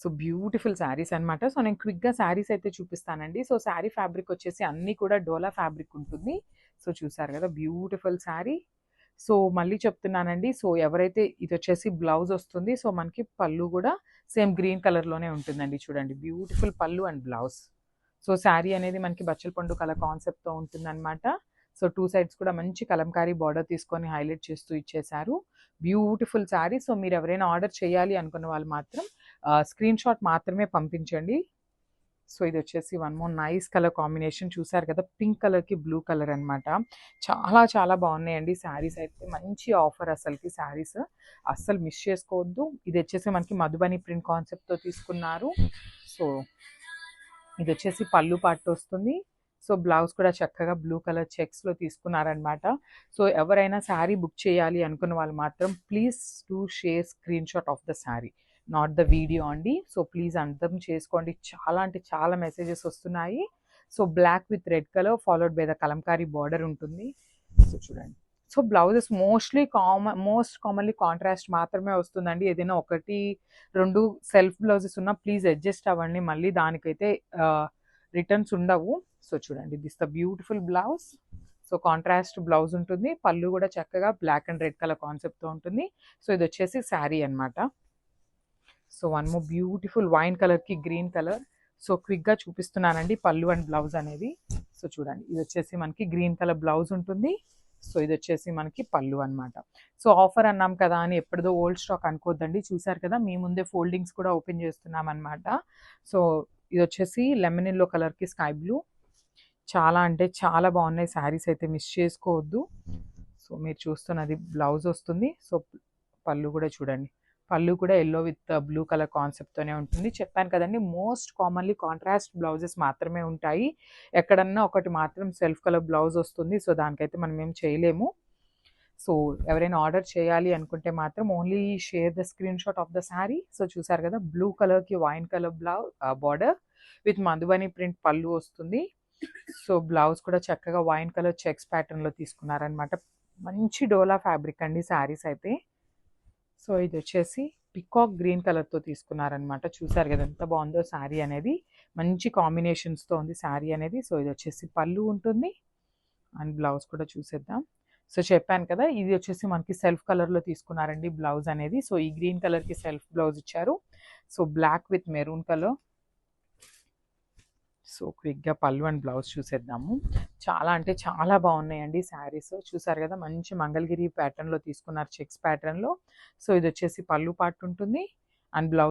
So beautiful saris అనమాట. So నేను క్విక్‌గా శారీస్ అయితే చూపిస్తానండి. సో శారీ ఫ్యాబ్రిక్ వచ్చేసి అన్నీ కూడా డోలా ఫ్యాబ్రిక్ ఉంటుంది. సో చూసారు కదా బ్యూటిఫుల్ శారీ. సో మళ్ళీ చెప్తున్నానండి. సో ఎవరైతే ఇదొచ్చేసి బ్లౌజ్ వస్తుంది. సో మనకి పళ్ళు కూడా సేమ్ గ్రీన్ కలర్‌లోనే ఉంటుందండి. చూడండి బ్యూటిఫుల్ పళ్ళు అండ్ బ్లౌజ్. సో శారీ అనేది మనకి బచ్చల పండు కలర్ కాన్సెప్ట్‌తో ఉంటుందన్నమాట. సో 2 సైడ్స్ కూడా మంచి కలంకారీ బార్డర్ తీసుకొని హైలైట్ చేస్తూ ఇచ్చేశారు. బ్యూటిఫుల్ శారీ. సో మీరు ఎవరైనా ఆర్డర్ చేయాలి అనుకున్న వాళ్ళు మాత్రం స్క్రీన్ షాట్ మాత్రమే పంపించండి. సో ఇది వచ్చేసి one more nice colour combination చూసారు కదా, పింక్ కలర్కి బ్లూ కలర్ అనమాట. చాలా చాలా బాగున్నాయండి శారీస్ అయితే. మంచి ఆఫర్ అసలుకి శారీస్ అస్సలు మిస్ చేసుకోవద్దు. ఇది వచ్చేసి మనకి మధుబని ప్రింట్ కాన్సెప్ట్తో తీసుకున్నారు. సో ఇది వచ్చేసి పళ్ళు పార్ట్ వస్తుంది. సో బ్లౌజ్ కూడా చక్కగా బ్లూ కలర్ చెక్స్లో తీసుకున్నారనమాట. సో ఎవరైనా శారీ బుక్ చేయాలి అనుకున్న వాళ్ళు మాత్రం please to share screen shot of the saree, not the video అండి. సో ప్లీజ్ అర్థం చేసుకోండి. చాలా అంటే చాలా మెసేజెస్ వస్తున్నాయి. So black with red colour followed by the Kalamkari border ఉంటుంది. సో చూడండి. So blouses most commonly contrast మాత్రమే వస్తుందండి. ఏదైనా 1, 2 సెల్ఫ్ బ్లౌజెస్ ఉన్నా ప్లీజ్ అడ్జస్ట్ అవ్వండి. మళ్ళీ దానికైతే రిటర్న్స్ ఉండవు. సో చూడండి this the beautiful blouse. So contrast blouse ఉంటుంది. పళ్ళు కూడా చక్కగా బ్లాక్ అండ్ రెడ్ కలర్ కాన్సెప్ట్తో ఉంటుంది. సో ఇది వచ్చేసి శారీ అనమాట. So one more beautiful wine కలర్కి గ్రీన్ కలర్. సో క్విక్గా చూపిస్తున్నానండి పళ్ళు అండ్ బ్లౌజ్ అనేది. సో చూడండి ఇది వచ్చేసి మనకి గ్రీన్ కలర్ బ్లౌజ్ ఉంటుంది. సో ఇది వచ్చేసి మనకి పళ్ళు అనమాట. సో ఆఫర్ అన్నాం కదా అని ఎప్పటిదో ఓల్డ్ స్టాక్ అనుకోద్దండి. చూసారు కదా మీ ముందే ఫోల్డింగ్స్ కూడా ఓపెన్ చేస్తున్నాం అనమాట. సో ఇది వచ్చేసి లెమన్ ఎల్లో కలర్కి స్కై బ్లూ. చాలా అంటే చాలా బాగున్నాయి శారీస్ అయితే, మిస్ చేసుకోవద్దు. సో మీరు చూస్తున్నది బ్లౌజ్ వస్తుంది. సో పళ్ళు కూడా చూడండి, పళ్ళు కూడా ఎల్లో విత్ బ్లూ కలర్ కాన్సెప్ట్తోనే ఉంటుంది. చెప్పాను కదండి మోస్ట్ కామన్లీ కాంట్రాస్ట్ బ్లౌజెస్ మాత్రమే ఉంటాయి. ఎక్కడన్నా ఒకటి మాత్రం సెల్ఫ్ కలర్ బ్లౌజ్ వస్తుంది. సో దానికైతే మనం ఏం చేయలేము. సో ఎవరైనా ఆర్డర్ చేయాలి అనుకుంటే మాత్రం only share the screen shot of the sari. So చూసారు కదా బ్లూ కలర్కి wine colour border with Madhubani print పళ్ళు వస్తుంది. సో బ్లౌజ్ కూడా చక్కగా వైన్ కలర్ చెక్స్ ప్యాటర్న్లో తీసుకున్నారనమాట. మంచి డోలా ఫ్యాబ్రిక్ అండి శారీస్ అయితే. సో ఇది వచ్చేసి పికాక్ గ్రీన్ కలర్తో తీసుకున్నారనమాట. చూసారు కదా ఎంత బాగుందో శారీ అనేది. మంచి కాంబినేషన్స్తో ఉంది శారీ అనేది. సో ఇది వచ్చేసి పళ్ళు ఉంటుంది అండ్ బ్లౌజ్ కూడా చూసేద్దాం. సో చెప్పాను కదా ఇది వచ్చేసి మనకి సెల్ఫ్ కలర్లో తీసుకున్నారండి బ్లౌజ్ అనేది. సో ఈ గ్రీన్ కలర్కి సెల్ఫ్ బ్లౌజ్ ఇచ్చారు. So black with maroon colour. So క్విక్గా పళ్ళు అండ్ బ్లౌజ్ చూసేద్దాము. చాలా అంటే చాలా బాగున్నాయండి శారీస్. చూసారు కదా మంచి మంగళగిరి ప్యాటర్న్లో తీసుకున్నారు చెక్స్ ప్యాటర్న్లో. సో ఇది వచ్చేసి పళ్ళు పార్ట్ ఉంటుంది అండ్ బ్లౌజ్